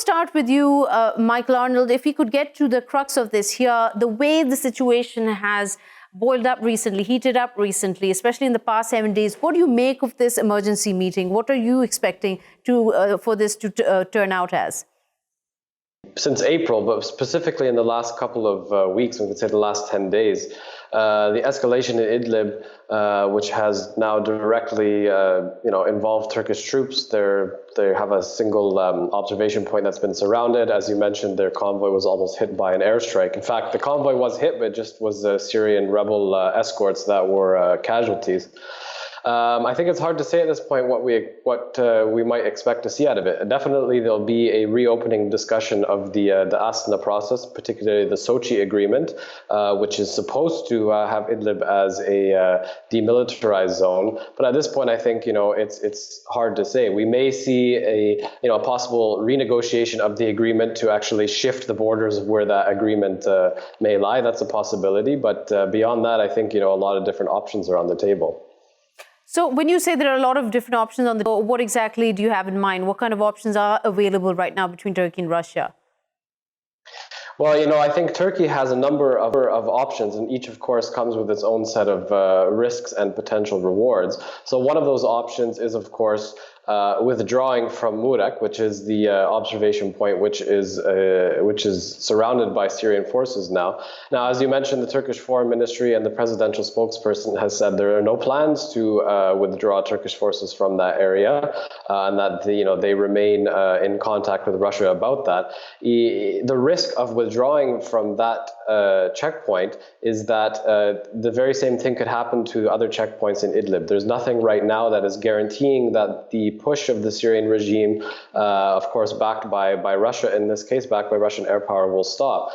start with you, Michael Arnold. If we could get to the crux of this here, the way the situation has boiled up recently, heated up recently, especially in the past 7 days, what do you make of this emergency meeting? What are you expecting for this to turn out as? Since April, but specifically in the last couple of weeks, we could say the last 10 days, the escalation in Idlib, which has now directly involved Turkish troops. They have a single observation point that's been surrounded. As you mentioned, their convoy was almost hit by an airstrike. In fact, the convoy was hit, but it just was Syrian rebel escorts that were casualties. I think it's hard to say at this point what we might expect to see out of it. Definitely, there'll be a reopening discussion of the Astana process, particularly the Sochi agreement, which is supposed to have Idlib as a demilitarized zone. But at this point, I think it's hard to say. We may see a possible renegotiation of the agreement to actually shift the borders of where that agreement may lie. That's a possibility. But beyond that, I think a lot of different options are on the table. So when you say there are a lot of different options on the table, what exactly do you have in mind? What kind of options are available right now between Turkey and Russia? Well, I think Turkey has a number of options, and each, of course, comes with its own set of risks and potential rewards. So one of those options is, of course, withdrawing from Murak, which is the observation point, which is surrounded by Syrian forces now. Now, as you mentioned, the Turkish Foreign Ministry and the presidential spokesperson has said there are no plans to withdraw Turkish forces from that area, and that they remain in contact with Russia about that. The risk of withdrawing from that checkpoint is that the very same thing could happen to other checkpoints in Idlib. There's nothing right now that is guaranteeing that the push of the Syrian regime, of course backed by Russia in this case, backed by Russian air power, will stop.